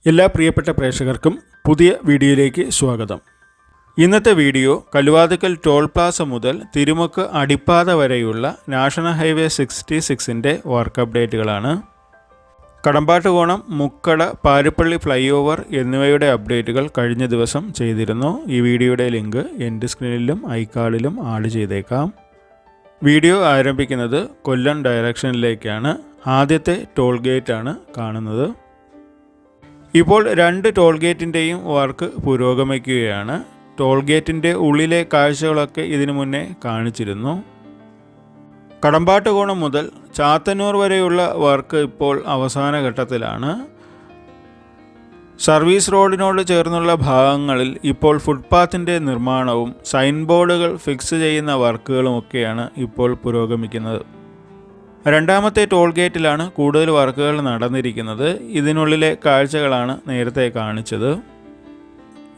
എല്ലാ പ്രിയപ്പെട്ട പ്രേക്ഷകർക്കും പുതിയ വീഡിയോയിലേക്ക് സ്വാഗതം. ഇന്നത്തെ വീഡിയോ കല്ലുവാതുക്കൽ ടോൾ പ്ലാസ മുതൽ തിരുമുക്ക് അടിപ്പാത വരെയുള്ള നാഷണൽ ഹൈവേ 66ൻ്റെ വർക്ക് അപ്ഡേറ്റുകളാണ്. കടമ്പാട്ടുകോണം, മുക്കട, പാരിപ്പള്ളി ഫ്ലൈ ഓവർ എന്നിവയുടെ അപ്ഡേറ്റുകൾ കഴിഞ്ഞ ദിവസം ചെയ്തിരുന്നു. ഈ വീഡിയോയുടെ ലിങ്ക് എൻഡ് സ്ക്രീനിലും ഐക്കാർഡിലും ആഡ് ചെയ്തേക്കാം. വീഡിയോ ആരംഭിക്കുന്നത് കൊല്ലം ഡയറക്ഷനിലേക്കാണ്. ആദ്യത്തെ ടോൾ ഗേറ്റാണ് കാണുന്നത്. ഇപ്പോൾ രണ്ട് ടോൾ ഗേറ്റിൻ്റെയും വർക്ക് പുരോഗമിക്കുകയാണ്. ടോൾ ഗേറ്റിൻ്റെ ഉള്ളിലെ കാഴ്ചകളൊക്കെ ഇതിനു മുന്നേ കാണിച്ചിരുന്നു. കടമ്പാട്ടുകോണം മുതൽ ചാത്തന്നൂർ വരെയുള്ള വർക്ക് ഇപ്പോൾ അവസാന ഘട്ടത്തിലാണ്. സർവീസ് റോഡിനോട് ചേർന്നുള്ള ഭാഗങ്ങളിൽ ഇപ്പോൾ ഫുട്പാത്തിൻ്റെ നിർമ്മാണവും സൈൻ ബോർഡുകൾ ഫിക്സ് ചെയ്യുന്ന വർക്കുകളുമൊക്കെയാണ് ഇപ്പോൾ പുരോഗമിക്കുന്നത്. രണ്ടാമത്തെ ടോൾ ഗേറ്റിലാണ് കൂടുതൽ വർക്കുകൾ നടന്നിരിക്കുന്നത്. ഇതിനുള്ളിലെ കാഴ്ചകളാണ് നേരത്തെ കാണിച്ചത്.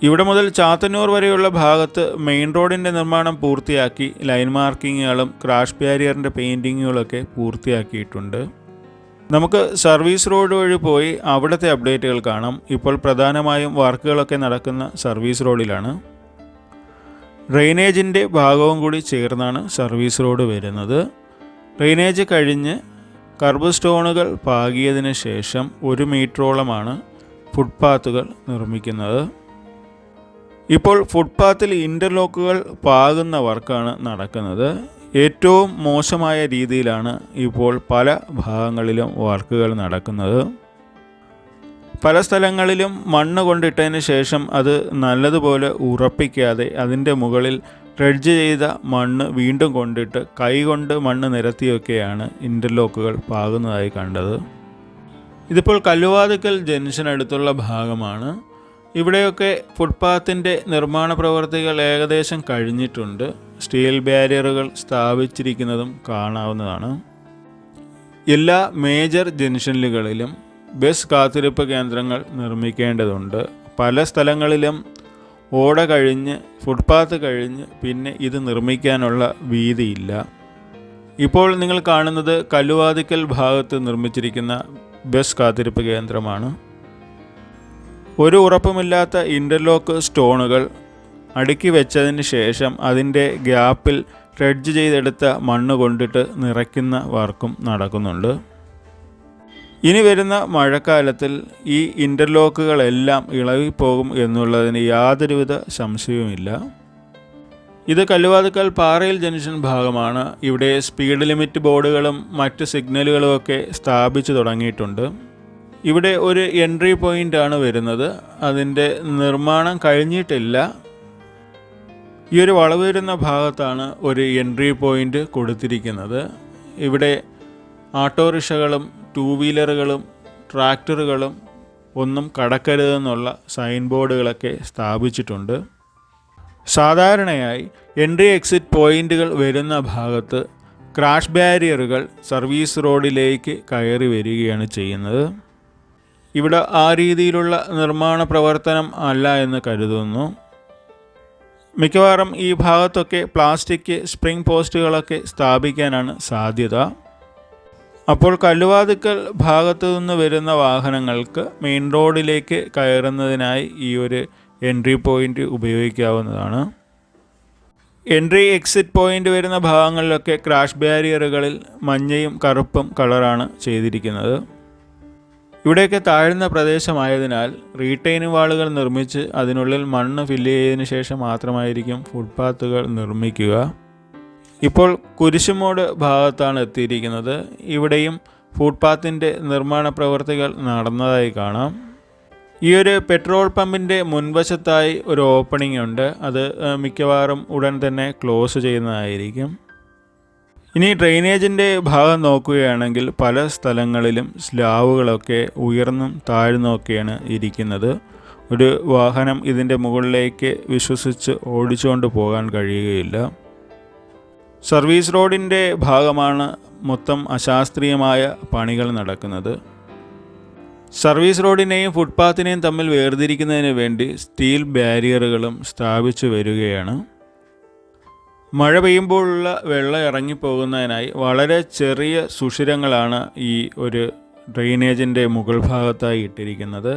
ഇവിടെ മുതൽ ചാത്തന്നൂർ വരെയുള്ള ഭാഗത്ത് മെയിൻ റോഡിൻ്റെ നിർമ്മാണം പൂർത്തിയാക്കി. ലൈൻ മാർക്കിങ്ങുകളും ക്രാഷ് ബാരിയറിൻ്റെ പെയിൻറ്റിങ്ങുകളൊക്കെ പൂർത്തിയാക്കിയിട്ടുണ്ട്. നമുക്ക് സർവീസ് റോഡ് വഴി പോയി അവിടുത്തെ അപ്ഡേറ്റുകൾ കാണാം. ഇപ്പോൾ പ്രധാനമായും വർക്കുകളൊക്കെ നടക്കുന്ന സർവീസ് റോഡിലാണ്. ഡ്രെയിനേജിൻ്റെ ഭാഗവും കൂടി ചേർന്നാണ് സർവീസ് റോഡ് വരുന്നത്. ഡ്രെയിനേജ് കഴിഞ്ഞ് കർബ് സ്റ്റോണുകൾ പാകിയതിന് ശേഷം 1 മീറ്ററോളമാണ് ഫുട്പാത്തുകൾ നിർമ്മിക്കുന്നത്. ഇപ്പോൾ ഫുട്പാത്തിൽ ഇൻ്റർലോക്കുകൾ പാകുന്ന വർക്കാണ് നടക്കുന്നത്. ഏറ്റവും മോശമായ രീതിയിലാണ് ഇപ്പോൾ പല ഭാഗങ്ങളിലും വർക്കുകൾ നടക്കുന്നത്. പല സ്ഥലങ്ങളിലും മണ്ണ് കൊണ്ടിട്ടതിന് ശേഷം അത് നല്ലതുപോലെ ഉറപ്പിക്കാതെ അതിൻ്റെ മുകളിൽ ഡ്രെഡ്ജ് ചെയ്ത മണ്ണ് വീണ്ടും കൊണ്ടിട്ട് കൈകൊണ്ട് മണ്ണ് നിരത്തിയൊക്കെയാണ് ഇൻ്റർലോക്കുകൾ പാകുന്നതായി കണ്ടത്. ഇതിപ്പോൾ കല്ലുവാതുക്കൽ ജംഗ്ഷൻ അടുത്തുള്ള ഭാഗമാണ്. ഇവിടെയൊക്കെ ഫുട്പാത്തിൻ്റെ നിർമ്മാണ പ്രവർത്തികൾ ഏകദേശം കഴിഞ്ഞിട്ടുണ്ട്. സ്റ്റീൽ ബാരിയറുകൾ സ്ഥാപിച്ചിരിക്കുന്നതും കാണാവുന്നതാണ്. എല്ലാ മേജർ ജംഗ്ഷനുകളിലും ബസ് കാത്തിരിപ്പ് കേന്ദ്രങ്ങൾ നിർമ്മിക്കേണ്ടതുണ്ട്. പല സ്ഥലങ്ങളിലും ഓട കഴിഞ്ഞ് ഫുട്പാത്ത് കഴിഞ്ഞ് പിന്നെ ഇത് നിർമ്മിക്കാനുള്ള വീതിയില്ല. ഇപ്പോൾ നിങ്ങൾ കാണുന്നത് കല്ലുവാതുക്കൽ ഭാഗത്ത് നിർമ്മിച്ചിരിക്കുന്ന ബസ് കാത്തിരിപ്പ് കേന്ദ്രമാണ്. ഒരു ഉറപ്പുമില്ലാത്ത ഇൻ്റർലോക്ക് സ്റ്റോണുകൾ അടുക്കി വെച്ചതിന് ശേഷം അതിൻ്റെ ഗ്യാപ്പിൽ ഡ്രെഡ്ജ് ചെയ്തെടുത്ത മണ്ണ് കൊണ്ടിട്ട് നിറയ്ക്കുന്ന വർക്കും നടക്കുന്നുണ്ട്. ഇനി വരുന്ന മഴക്കാലത്തിൽ ഈ ഇൻ്റർലോക്കുകളെല്ലാം ഇളകിപ്പോകും എന്നുള്ളതിന് യാതൊരുവിധ സംശയവുമില്ല. ഇത് കല്ലുവാതുക്കൽ പാറയിൽ ജംഗ്ഷൻ ഭാഗമാണ്. ഇവിടെ സ്പീഡ് ലിമിറ്റ് ബോർഡുകളും മറ്റ് സിഗ്നലുകളുമൊക്കെ സ്ഥാപിച്ചു തുടങ്ങിയിട്ടുണ്ട്. ഇവിടെ ഒരു എൻട്രി പോയിൻ്റാണ് വരുന്നത്. അതിൻ്റെ നിർമ്മാണം കഴിഞ്ഞിട്ടില്ല. ഈ ഒരു വളവ് വരുന്ന ഭാഗത്താണ് ഒരു എൻട്രി പോയിൻ്റ് കൊടുത്തിരിക്കുന്നത്. ഇവിടെ ഓട്ടോറിക്ഷകളും 2 വീലറുകളും ട്രാക്ടറുകളും ഒന്നും കടക്കരുതെന്നുള്ള സൈൻ ബോർഡുകളൊക്കെ സ്ഥാപിച്ചിട്ടുണ്ട്. സാധാരണയായി എൻട്രി എക്സിറ്റ് പോയിൻ്റുകൾ വരുന്ന ഭാഗത്ത് ക്രാഷ് ബാരിയറുകൾ സർവീസ് റോഡിലേക്ക് കയറി വരികയാണ് ചെയ്യുന്നത്. ഇവിടെ ആ രീതിയിലുള്ള നിർമ്മാണ പ്രവർത്തനം അല്ല എന്ന് കരുതുന്നു. മിക്കവാറും ഈ ഭാഗത്തൊക്കെ പ്ലാസ്റ്റിക് സ്പ്രിംഗ് പോസ്റ്റുകളൊക്കെ സ്ഥാപിക്കാനാണ് സാധ്യത. അപ്പോൾ കല്ലുവാതുക്കൽ ഭാഗത്തു നിന്ന് വരുന്ന വാഹനങ്ങൾക്ക് മെയിൻ റോഡിലേക്ക് കയറുന്നതിനായി ഈ ഒരു എൻട്രി പോയിൻ്റ് ഉപയോഗിക്കാവുന്നതാണ്. എൻട്രി എക്സിറ്റ് പോയിൻ്റ് വരുന്ന ഭാഗങ്ങളിലൊക്കെ ക്രാഷ് ബാരിയറുകളിൽ മഞ്ഞയും കറുപ്പും കളറാണ് ചെയ്തിരിക്കുന്നത്. ഇവിടെയൊക്കെ താഴ്ന്ന പ്രദേശമായതിനാൽ റീറ്റെയിൻ വാളുകൾ നിർമ്മിച്ച് അതിനുള്ളിൽ മണ്ണ് ഫില്ല് ചെയ്തതിന് ശേഷം മാത്രമായിരിക്കും ഫുട്പാത്തുകൾ നിർമ്മിക്കുക. ഇപ്പോൾ കുരിശുമൂട് ഭാഗത്താണ് എത്തിയിരിക്കുന്നത്. ഇവിടെയും ഫുട്പാത്തിൻ്റെ നിർമ്മാണ പ്രവർത്തികൾ നടന്നതായി കാണാം. ഈ ഒരു പെട്രോൾ പമ്പിൻ്റെ മുൻവശത്തായി ഒരു ഓപ്പണിംഗ് ഉണ്ട്. അത് മിക്കവാറും ഉടൻ തന്നെ ക്ലോസ് ചെയ്യുന്നതായിരിക്കും. ഇനി ഡ്രെയിനേജിൻ്റെ ഭാഗം നോക്കുകയാണെങ്കിൽ പല സ്ഥലങ്ങളിലും സ്ലാവുകളൊക്കെ ഉയർന്നും താഴ്ന്നുമൊക്കെയാണ് ഇരിക്കുന്നത്. ഒരു വാഹനം ഇതിൻ്റെ മുകളിലേക്ക് വിശ്വസിച്ച് ഓടിച്ചുകൊണ്ട് പോകാൻ കഴിയുകയില്ല. സർവീസ് റോഡിൻ്റെ ഭാഗമാണ് മൊത്തം അശാസ്ത്രീയമായ പണികൾ നടക്കുന്നത്. സർവീസ് റോഡിനെയും ഫുട്പാത്തിനെയും തമ്മിൽ വേർതിരിക്കുന്നതിന് വേണ്ടി സ്റ്റീൽ ബാരിയറുകളും സ്ഥാപിച്ചു വരികയാണ്. മഴ പെയ്യുമ്പോഴുള്ള വെള്ളം ഇറങ്ങിപ്പോകുന്നതിനായി വളരെ ചെറിയ സുഷിരങ്ങളാണ് ഈ ഒരു ഡ്രെയിനേജിൻ്റെ മുകൾ ഭാഗത്തായി ഇട്ടിരിക്കുന്നത്.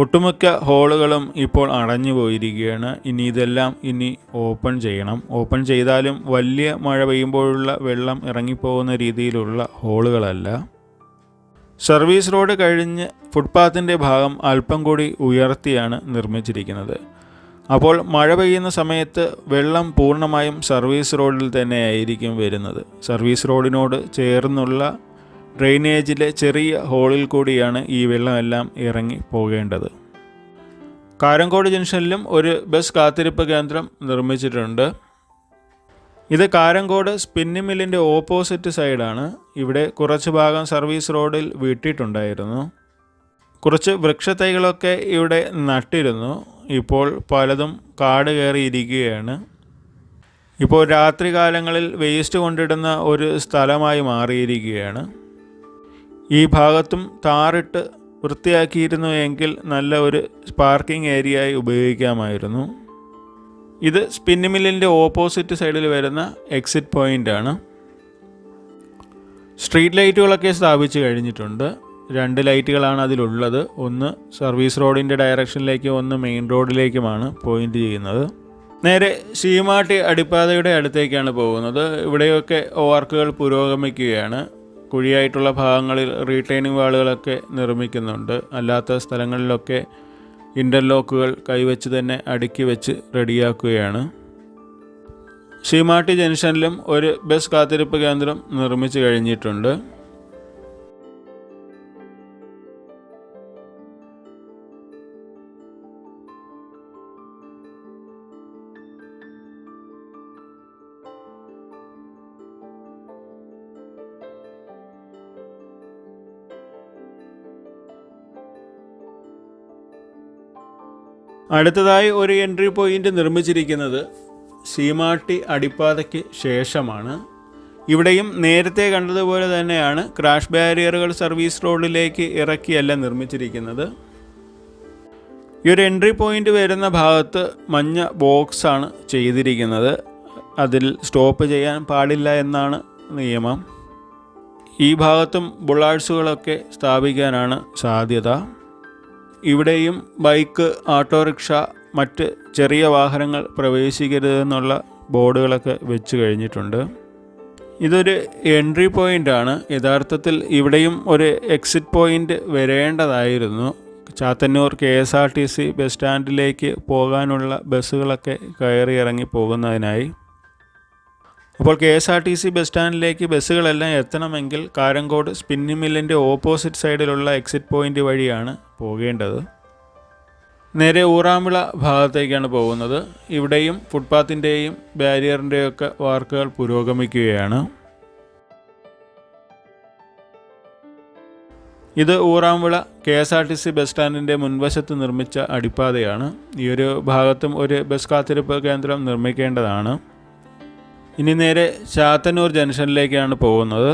ഒട്ടുമിക്ക ഹോളുകളും ഇപ്പോൾ അടഞ്ഞു പോയിരിക്കുകയാണ്. ഇതെല്ലാം ഓപ്പൺ ചെയ്യണം. ഓപ്പൺ ചെയ്താലും വലിയ മഴ പെയ്യുമ്പോഴുള്ള വെള്ളം ഇറങ്ങിപ്പോകുന്ന രീതിയിലുള്ള ഹോളുകളല്ല. സർവീസ് റോഡ് കഴിഞ്ഞ് ഫുട്പാത്തിൻ്റെ ഭാഗം അല്പം കൂടി ഉയർത്തിയാണ് നിർമ്മിച്ചിരിക്കുന്നത്. അപ്പോൾ മഴ പെയ്യുന്ന സമയത്ത് വെള്ളം പൂർണ്ണമായും സർവീസ് റോഡിൽ തന്നെയായിരിക്കും വരുന്നത്. സർവീസ് റോഡിനോട് ചേർന്നുള്ള ഡ്രെയിനേജിലെ ചെറിയ ഹോളിൽ കൂടിയാണ് ഈ വെള്ളമെല്ലാം ഇറങ്ങി പോകേണ്ടത്. കാരങ്കോട് ജംഗ്ഷനിലും ഒരു ബസ് കാത്തിരിപ്പ് കേന്ദ്രം നിർമ്മിച്ചിട്ടുണ്ട്. ഇത് കാരങ്കോട് സ്പിന്നിംഗ് മില്ലിൻ്റെ ഓപ്പോസിറ്റ് സൈഡാണ്. ഇവിടെ കുറച്ച് ഭാഗം സർവീസ് റോഡിൽ വിട്ടിട്ടുണ്ടായിരുന്നു. കുറച്ച് വൃക്ഷത്തൈകളൊക്കെ ഇവിടെ നട്ടിരുന്നു. ഇപ്പോൾ പലതും കാട് കയറിയിരിക്കുകയാണ്. ഇപ്പോൾ രാത്രി കാലങ്ങളിൽ വേസ്റ്റ് കൊണ്ടിടുന്ന ഒരു സ്ഥലമായി മാറിയിരിക്കുകയാണ്. ഈ ഭാഗത്തും ടാറിട്ട് വൃത്തിയാക്കിയിരുന്നു എങ്കിൽ നല്ല ഒരു പാർക്കിംഗ് ഏരിയയായി ഉപയോഗിക്കാമായിരുന്നു. ഇത് സ്പിന്നിംഗ് മില്ലിൻ്റെ ഓപ്പോസിറ്റ് സൈഡിൽ വരുന്ന എക്സിറ്റ് പോയിൻ്റാണ്. സ്ട്രീറ്റ് ലൈറ്റുകളൊക്കെ സ്ഥാപിച്ച് കഴിഞ്ഞിട്ടുണ്ട്. 2 ലൈറ്റുകളാണ് അതിലുള്ളത്. ഒന്ന് സർവീസ് റോഡിൻ്റെ ഡയറക്ഷനിലേക്ക്, ഒന്ന് മെയിൻ റോഡിലേക്കുമാണ് പോയിൻ്റ് ചെയ്യുന്നത്. നേരെ ശീമാട്ടി അടിപ്പാതയുടെ അടുത്തേക്കാണ് പോകുന്നത്. ഇവിടെയൊക്കെ വർക്കുകൾ പുരോഗമിക്കുകയാണ്. കുഴിയായിട്ടുള്ള ഭാഗങ്ങളിൽ റീറ്റെയിനിങ് വാളുകളൊക്കെ നിർമ്മിക്കുന്നുണ്ട്. അല്ലാത്ത സ്ഥലങ്ങളിലൊക്കെ ഇൻ്റർലോക്കുകൾ കൈവച്ച് തന്നെ അടുക്കി വെച്ച് റെഡിയാക്കുകയാണ്. ശീമാട്ടി ജംഗ്ഷനിലും ഒരു ബസ് കാത്തിരിപ്പ് കേന്ദ്രം നിർമ്മിച്ചു കഴിഞ്ഞിട്ടുണ്ട്. അടുത്തതായി ഒരു എൻട്രി പോയിൻ്റ് നിർമ്മിച്ചിരിക്കുന്നത് ശീമാട്ടി അടിപ്പാതയ്ക്ക് ശേഷമാണ്. ഇവിടെയും നേരത്തെ കണ്ടതുപോലെ തന്നെയാണ് ക്രാഷ് ബാരിയറുകൾ സർവീസ് റോഡിലേക്ക് ഇറക്കിയല്ല നിർമ്മിച്ചിരിക്കുന്നത്. ഈ ഒരു എൻട്രി പോയിൻ്റ് വരുന്ന ഭാഗത്ത് മഞ്ഞ ബോക്സാണ് ചെയ്തിരിക്കുന്നത്. അതിൽ സ്റ്റോപ്പ് ചെയ്യാൻ പാടില്ല എന്നാണ് നിയമം. ഈ ഭാഗത്തും ബുള്ളാഴ്സുകളൊക്കെ സ്ഥാപിക്കാനാണ് സാധ്യത. ഇവിടെയും ബൈക്ക്, ഓട്ടോറിക്ഷ, മറ്റ് ചെറിയ വാഹനങ്ങൾ പ്രവേശിക്കരുതെന്നുള്ള ബോർഡുകളൊക്കെ വെച്ച് കഴിഞ്ഞിട്ടുണ്ട്. ഇതൊരു എൻട്രി പോയിൻ്റാണ്. യഥാർത്ഥത്തിൽ ഇവിടെയും ഒരു എക്സിറ്റ് പോയിൻ്റ് വരേണ്ടതായിരുന്നു. ചാത്തന്നൂർ KSRTC ബസ് സ്റ്റാൻഡിലേക്ക് പോകാനുള്ള ബസ്സുകളൊക്കെ കയറി ഇറങ്ങി പോകുന്നതിനായി. അപ്പോൾ KSRTC ബസ് സ്റ്റാൻഡിലേക്ക് ബസ്സുകളെല്ലാം എത്തണമെങ്കിൽ കാരങ്കോട് സ്പിന്നിംഗ് മില്ലിൻ്റെ ഓപ്പോസിറ്റ് സൈഡിലുള്ള എക്സിറ്റ് പോയിൻ്റ് വഴിയാണ് പോകേണ്ടത്. നേരെ ഊറാമ്പിള ഭാഗത്തേക്കാണ് പോകുന്നത്. ഇവിടെയും ഫുട്പാത്തിൻ്റെയും ബാരിയറിൻ്റെയൊക്കെ വർക്കുകൾ പുരോഗമിക്കുകയാണ്. ഇത് ഊറാമ്പിള KSRTC ബസ് സ്റ്റാൻഡിൻ്റെ മുൻവശത്ത് നിർമ്മിച്ച അടിപ്പാതയാണ്. ഈ ഒരു ഭാഗത്തും ഒരു ബസ് കാത്തിരിപ്പ് കേന്ദ്രം നിർമ്മിക്കേണ്ടതാണ്. ഇനി നേരെ ചാത്തന്നൂർ ജംഗ്ഷനിലേക്കാണ് പോകുന്നത്.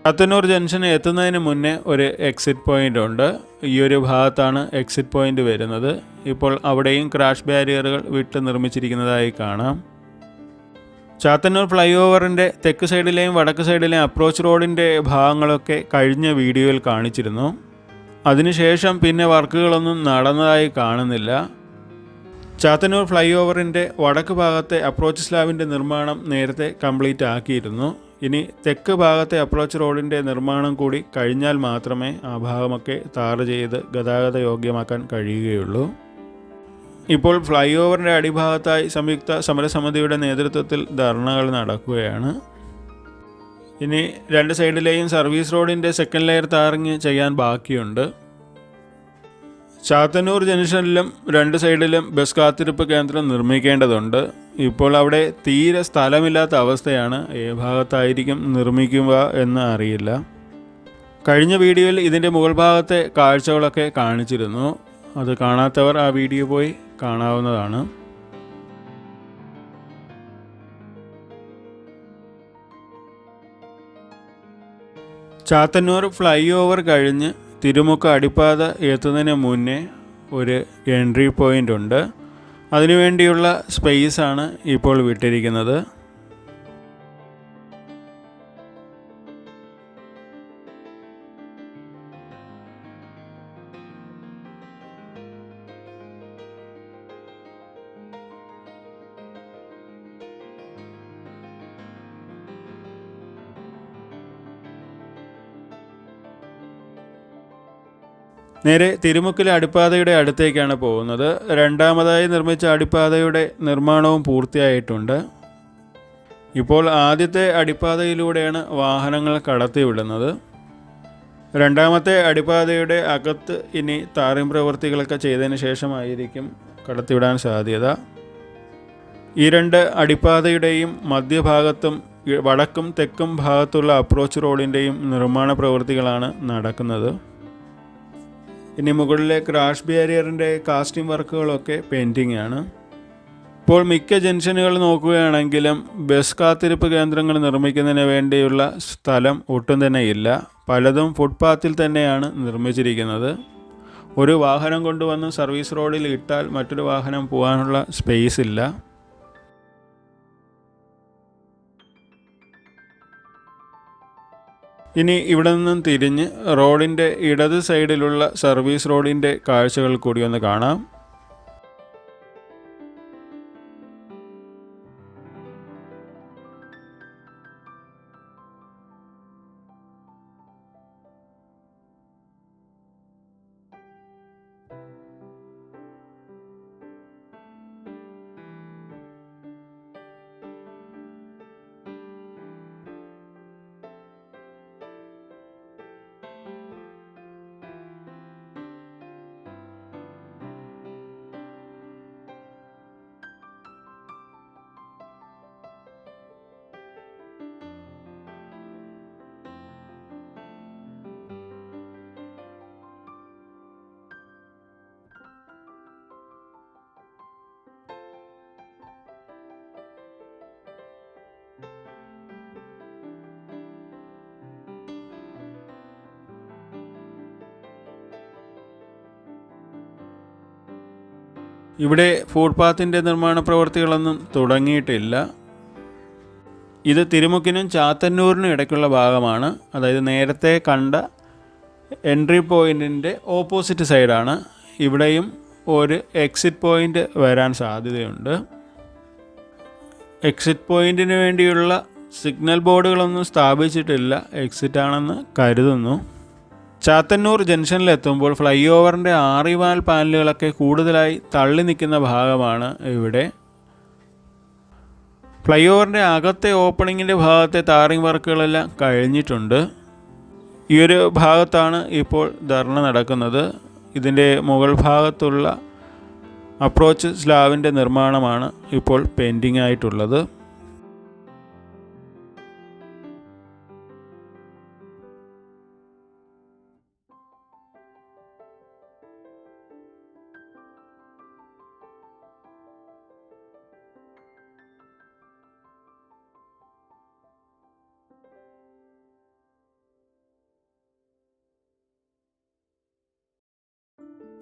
ചാത്തന്നൂർ ജംഗ്ഷന് എത്തുന്നതിന് മുന്നേ ഒരു എക്സിറ്റ് പോയിൻ്റ് ഉണ്ട്. ഈ ഒരു ഭാഗത്താണ് എക്സിറ്റ് പോയിൻ്റ് വരുന്നത്. ഇപ്പോൾ അവിടെയും ക്രാഷ് ബാരിയറുകൾ വിട്ട് നിർമ്മിച്ചിരിക്കുന്നതായി കാണാം. ചാത്തന്നൂർ ഫ്ലൈ ഓവറിൻ്റെ തെക്ക് സൈഡിലെയും വടക്ക് സൈഡിലെയും അപ്രോച്ച് റോഡിൻ്റെ ഭാഗങ്ങളൊക്കെ കഴിഞ്ഞ വീഡിയോയിൽ കാണിച്ചിരുന്നു. അതിനുശേഷം പിന്നെ വർക്കുകളൊന്നും നടന്നതായി കാണുന്നില്ല. ചാത്തന്നൂർ ഫ്ലൈ ഓവറിൻ്റെ വടക്ക് ഭാഗത്തെ അപ്രോച്ച് സ്ലാബിൻ്റെ നിർമ്മാണം നേരത്തെ കംപ്ലീറ്റ് ആക്കിയിരുന്നു. ഇനി തെക്ക് ഭാഗത്തെ അപ്രോച്ച് റോഡിൻ്റെ നിർമ്മാണം കൂടി കഴിഞ്ഞാൽ മാത്രമേ ആ ഭാഗമൊക്കെ ടാർ ചെയ്ത് ഗതാഗത യോഗ്യമാക്കാൻ കഴിയുകയുള്ളൂ. ഇപ്പോൾ ഫ്ലൈ ഓവറിൻ്റെ അടിഭാഗത്തായി സംയുക്ത സമരസമിതിയുടെ നേതൃത്വത്തിൽ ധർണകൾ നടക്കുകയാണ്. ഇനി 2 സൈഡിലെയും സർവീസ് റോഡിൻ്റെ സെക്കൻഡ് ലെയർ ടാറിങ് ചെയ്യാൻ ബാക്കിയുണ്ട്. ചാത്തന്നൂർ ജംഗ്ഷനിലും 2 സൈഡിലും ബസ് കാത്തിരിപ്പ് കേന്ദ്രം നിർമ്മിക്കേണ്ടതുണ്ട്. ഇപ്പോൾ അവിടെ തീരെ സ്ഥലമില്ലാത്ത അവസ്ഥയാണ്. ഏ ഭാഗത്തായിരിക്കും നിർമ്മിക്കുക എന്ന് അറിയില്ല. കഴിഞ്ഞ വീഡിയോയിൽ ഇതിൻ്റെ മുകൾ ഭാഗത്തെ കാഴ്ചകളൊക്കെ കാണിച്ചിരുന്നു. അത് കാണാത്തവർ ആ വീഡിയോ പോയി കാണാവുന്നതാണ്. ചാത്തന്നൂർ ഫ്ലൈ ഓവർ കഴിഞ്ഞ് തിരുമുക്ക അടിപ്പാത എത്തുന്നതിന് മുന്നേ ഒരു എൻട്രി പോയിൻ്റ് ഉണ്ട്. അതിനുവേണ്ടിയുള്ള സ്പേസാണ് ഇപ്പോൾ വിട്ടിരിക്കുന്നത്. നേരെ തിരുമുക്കിലെ അടിപ്പാതയുടെ അടുത്തേക്കാണ് പോകുന്നത്. രണ്ടാമതായി നിർമ്മിച്ച അടിപ്പാതയുടെ നിർമ്മാണവും പൂർത്തിയായിട്ടുണ്ട്. ഇപ്പോൾ ആദ്യത്തെ അടിപ്പാതയിലൂടെയാണ് വാഹനങ്ങൾ കടത്തിവിടുന്നത്. രണ്ടാമത്തെ അടിപ്പാതയുടെ അകത്ത് ഇനി ടാറിംഗ് പ്രവൃത്തികളൊക്കെ ചെയ്തതിന് ശേഷമായിരിക്കും കടത്തിവിടാൻ സാധ്യത. ഈ രണ്ട് അടിപ്പാതയുടെയും മധ്യഭാഗത്തും വടക്കും തെക്കും ഭാഗത്തുള്ള അപ്രോച്ച് റോഡിൻ്റെയും നിർമ്മാണ പ്രവൃത്തികളാണ് നടക്കുന്നത്. ഇനി മുകളിലെ ക്രാഷ് ബാരിയറിൻ്റെ കാസ്റ്റിംഗ് വർക്കുകളൊക്കെ പെൻഡിങ് ആണ്. ഇപ്പോൾ മിക്ക ജംഗ്ഷനുകൾ നോക്കുകയാണെങ്കിലും ബസ് കാത്തിരിപ്പ് കേന്ദ്രങ്ങൾ നിർമ്മിക്കുന്നതിന് വേണ്ടിയുള്ള സ്ഥലം ഒട്ടും തന്നെ ഇല്ല. പലതും ഫുട്പാത്തിൽ തന്നെയാണ് നിർമ്മിച്ചിരിക്കുന്നത്. ഒരു വാഹനം കൊണ്ടുവന്ന് സർവീസ് റോഡിൽ ഇട്ടാൽ മറ്റൊരു വാഹനം പോകാനുള്ള സ്പേസ് ഇല്ല. ഇനി ഇവിടെ നിന്നും തിരിഞ്ഞ് റോഡിൻ്റെ ഇടത് സൈഡിലുള്ള സർവീസ് റോഡിൻ്റെ കാഴ്ചകൾ കൂടി ഒന്ന് കാണാം. ഇവിടെ ഫുട്പാത്തിൻ്റെ നിർമ്മാണ പ്രവൃത്തികളൊന്നും തുടങ്ങിയിട്ടില്ല. ഇത് തിരുമുക്കിനും ചാത്തന്നൂരിനും ഇടയ്ക്കുള്ള ഭാഗമാണ്. അതായത് നേരത്തെ കണ്ട എൻട്രി പോയിൻറ്റിൻ്റെ ഓപ്പോസിറ്റ് സൈഡാണ്. ഇവിടെയും ഒരു എക്സിറ്റ് പോയിൻ്റ് വരാൻ സാധ്യതയുണ്ട്. എക്സിറ്റ് പോയിൻറ്റിന് വേണ്ടിയുള്ള സിഗ്നൽ ബോർഡുകളൊന്നും സ്ഥാപിച്ചിട്ടില്ല. എക്സിറ്റ് ആണെന്ന് കരുതുന്നു. ചാത്തന്നൂർ ജംഗ്ഷനിലെത്തുമ്പോൾ ഫ്ലൈ ഓവറിൻ്റെ ആറിവാൽ പാനലുകളൊക്കെ കൂടുതലായി തള്ളി നിൽക്കുന്ന ഭാഗമാണ് ഇവിടെ. ഫ്ലൈ ഓവറിൻ്റെ അകത്തെ ഓപ്പണിങ്ങിൻ്റെ ഭാഗത്തെ ടാറിംഗ് വർക്കുകളെല്ലാം കഴിഞ്ഞിട്ടുണ്ട്. ഈ ഒരു ഭാഗത്താണ് ഇപ്പോൾ ധർണ നടക്കുന്നത്. ഇതിൻ്റെ മുകൾ ഭാഗത്തുള്ള അപ്രോച്ച് സ്ലാബിൻ്റെ നിർമ്മാണമാണ് ഇപ്പോൾ പെൻഡിങ് ആയിട്ടുള്ളത്.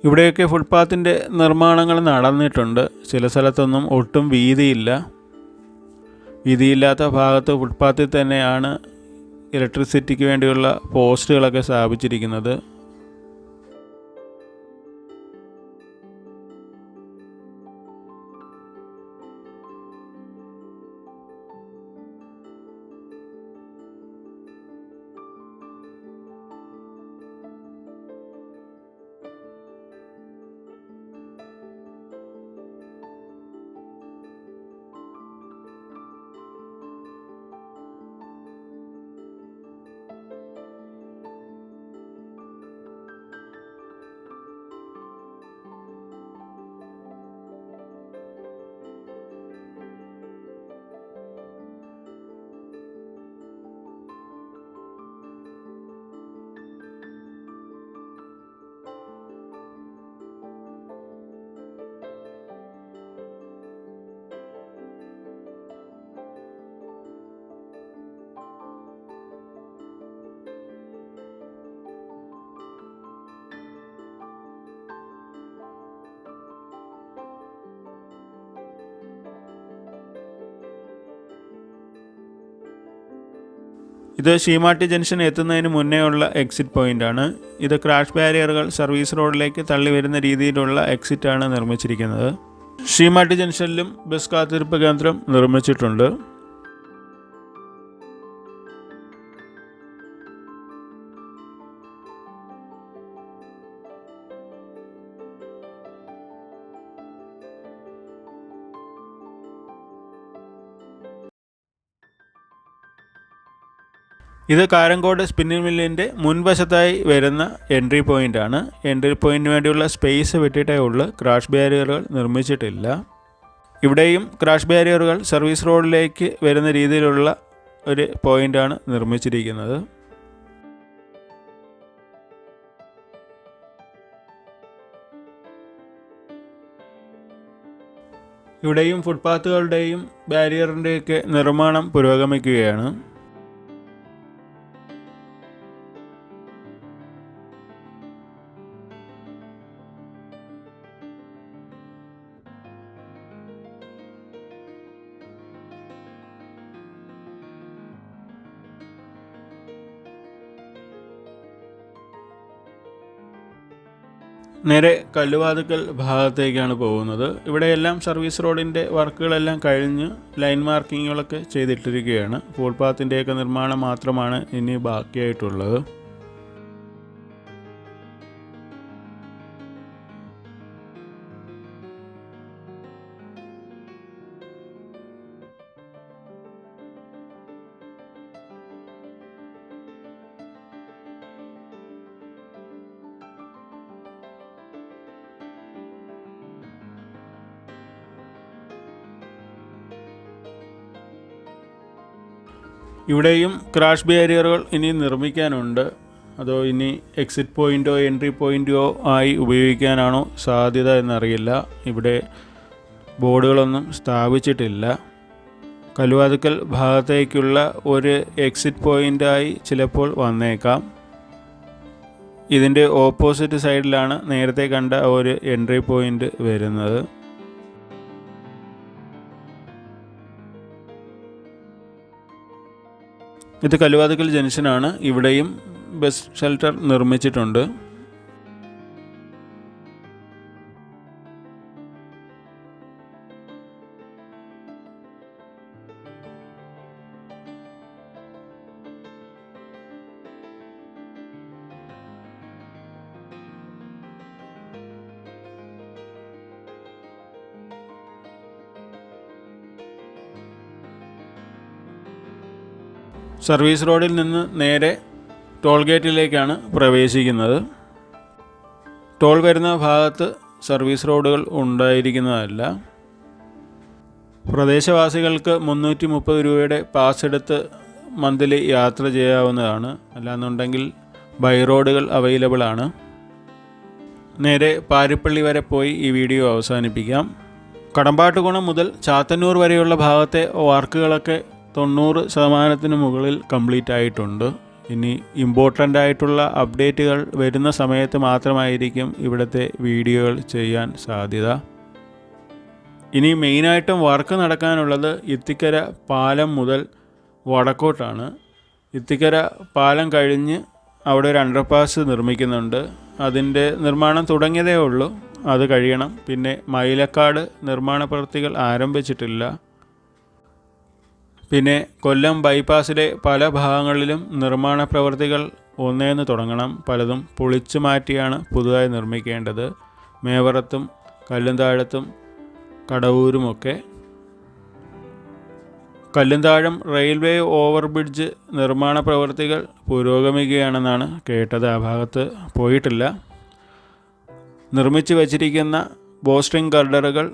ഇവിടെയൊക്കെ ഫുട്പാത്തിൻ്റെ നിർമ്മാണങ്ങൾ നടന്നിട്ടുണ്ട്. ചില സ്ഥലത്തൊന്നും ഒട്ടും വീതിയില്ല. വീതിയില്ലാത്ത ഭാഗത്ത് ഫുട്പാത്തിൽ തന്നെയാണ് ഇലക്ട്രിസിറ്റിക്ക് വേണ്ടിയുള്ള പോസ്റ്റുകളൊക്കെ സ്ഥാപിച്ചിരിക്കുന്നത്. ഇത് ഷീമാട്ടി ജംഗ്ഷൻ എത്തുന്നതിന് മുന്നേ ഉള്ള എക്സിറ്റ് പോയിൻ്റാണ്. ഇത് ക്രാഷ് ബാരിയറുകൾ സർവീസ് റോഡിലേക്ക് തള്ളി വരുന്ന രീതിയിലുള്ള എക്സിറ്റാണ് നിർമ്മിച്ചിരിക്കുന്നത്. ഷീമാട്ടി ജംഗ്ഷനിലും ബസ് കാത്തിരിപ്പ് കേന്ദ്രം നിർമ്മിച്ചിട്ടുണ്ട്. ഇത് കാരങ്കോട് സ്പിന്നിംഗ് മില്ലിൻ്റെ മുൻവശത്തായി വരുന്ന എൻട്രി പോയിൻ്റാണ്. എൻട്രി പോയിൻറ്റിന് വേണ്ടിയുള്ള സ്പേസ് വിട്ടിട്ടേ ഉള്ളൂ, ക്രാഷ് ബാരിയറുകൾ നിർമ്മിച്ചിട്ടില്ല. ഇവിടെയും ക്രാഷ് ബാരിയറുകൾ സർവീസ് റോഡിലേക്ക് വരുന്ന രീതിയിലുള്ള ഒരു പോയിൻ്റാണ് നിർമ്മിച്ചിരിക്കുന്നത്. ഇവിടെയും ഫുട്പാത്തുകളുടെയും ബാരിയറിൻ്റെയൊക്കെ നിർമ്മാണം പുരോഗമിക്കുകയാണ്. നേരെ കല്ലുവാതുക്കൽ ഭാഗത്തേക്കാണ് പോകുന്നത്. ഇവിടെയെല്ലാം സർവീസ് റോഡിൻ്റെ വർക്കുകളെല്ലാം കഴിഞ്ഞ് ലൈൻ മാർക്കിങ്ങുകളൊക്കെ ചെയ്തിട്ടിരിക്കുകയാണ്. ഫുട്പാത്തിൻ്റെയൊക്കെ നിർമ്മാണം മാത്രമാണ് ഇനി ബാക്കിയായിട്ടുള്ളത്. ഇവിടെയും ക്രാഷ് ബാരിയറുകൾ ഇനി നിർമ്മിക്കാനുണ്ട്. അതോ ഇനി എക്സിറ്റ് പോയിൻറ്റോ എൻട്രി പോയിൻറ്റോ ആയി ഉപയോഗിക്കാനാണോ സാധ്യത എന്നറിയില്ല. ഇവിടെ ബോർഡുകളൊന്നും സ്ഥാപിച്ചിട്ടില്ല. കല്ലുവാതുക്കൽ ഭാഗത്തേക്കുള്ള ഒരു എക്സിറ്റ് പോയിൻ്റായി ചിലപ്പോൾ വന്നേക്കാം. ഇതിൻ്റെ ഓപ്പോസിറ്റ് സൈഡിലാണ് നേരത്തെ കണ്ട ഒരു എൻട്രി പോയിൻ്റ് വരുന്നത്. ഇത് കല്ലുവാതുക്കൽ ജംഗ്ഷനാണ്. ഇവിടെയും ബസ് ഷെൽട്ടർ നിർമ്മിച്ചിട്ടുണ്ട്. സർവീസ് റോഡിൽ നിന്ന് നേരെ ടോൾ ഗേറ്റിലേക്കാണ് പ്രവേശിക്കുന്നത്. ടോൾ വരുന്ന ഭാഗത്ത് സർവീസ് റോഡുകൾ ഉണ്ടായിരിക്കുന്നതല്ല. പ്രദേശവാസികൾക്ക് 330 രൂപയുടെ പാസ് എടുത്ത് മന്ത്ലി യാത്ര ചെയ്യാവുന്നതാണ്. അല്ലാന്നുണ്ടെങ്കിൽ ബൈ റോഡുകൾ അവൈലബിൾ ആണ്. നേരെ പാരിപ്പള്ളി വരെ പോയി ഈ വീഡിയോ അവസാനിപ്പിക്കാം. കടമ്പാട്ടുകുണം മുതൽ ചാത്തന്നൂർ വരെയുള്ള ഭാഗത്തെ വർക്കുകളൊക്കെ 90% മുകളിൽ കംപ്ലീറ്റ് ആയിട്ടുണ്ട്. ഇനി ഇമ്പോർട്ടൻ്റ് ആയിട്ടുള്ള അപ്ഡേറ്റുകൾ വരുന്ന സമയത്ത് മാത്രമായിരിക്കും ഇവിടുത്തെ വീഡിയോകൾ ചെയ്യാൻ സാധ്യത. ഇനി മെയിനായിട്ടും വർക്ക് നടക്കാനുള്ളത് ഇത്തിക്കര പാലം മുതൽ വടക്കോട്ടാണ്. ഇത്തിക്കര പാലം കഴിഞ്ഞ് അവിടെ ഒരു അണ്ടർപാസ് നിർമ്മിക്കുന്നുണ്ട്. അതിൻ്റെ നിർമ്മാണം തുടങ്ങിയതേ ഉള്ളൂ, അത് കഴിയണം. പിന്നെ മൈലക്കാട് നിർമ്മാണ പ്രവൃത്തികൾ ആരംഭിച്ചിട്ടില്ല. പിന്നെ കൊല്ലം ബൈപ്പാസിലെ പല ഭാഗങ്ങളിലും നിർമ്മാണ പ്രവൃത്തികൾ ഒന്നേന്ന് തുടങ്ങണം. പലതും പൊളിച്ചു മാറ്റിയാണ് പുതുതായി നിർമ്മിക്കേണ്ടത്. മേവറത്തും കല്ലുംതാഴത്തും കടവൂരുമൊക്കെ. കല്ലുംതാഴം റെയിൽവേ ഓവർബ്രിഡ്ജ് നിർമ്മാണ പ്രവൃത്തികൾ പുരോഗമിക്കുകയാണെന്നാണ് കേട്ടത്. ആ ഭാഗത്ത് പോയിട്ടില്ല. നിർമ്മിച്ചു വച്ചിരിക്കുന്ന ബോസ്ട്രിംഗ് ഗർഡറുകൾ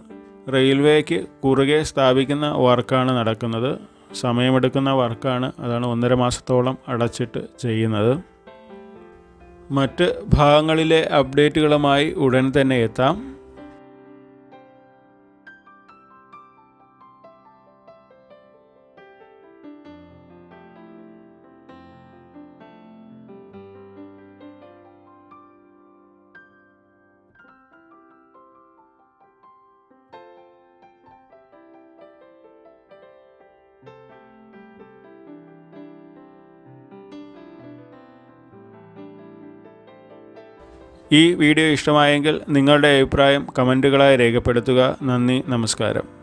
റെയിൽവേക്ക് കുറുകെ സ്ഥാപിക്കുന്ന വർക്കാണ് നടക്കുന്നത്. സമയമെടുക്കുന്ന വർക്കാണ്. അതാണ് 1.5 മാസത്തോളം അടച്ചിട്ട് ചെയ്യുന്നത്. മറ്റ് ഭാഗങ്ങളിലെ അപ്ഡേറ്റുകളുമായി ഉടൻ തന്നെ എത്താം. ഈ വീഡിയോ ഇഷ്ടമായെങ്കിൽ നിങ്ങളുടെ അഭിപ്രായം കമൻറ്റുകളായി രേഖപ്പെടുത്തുക. നന്ദി, നമസ്കാരം.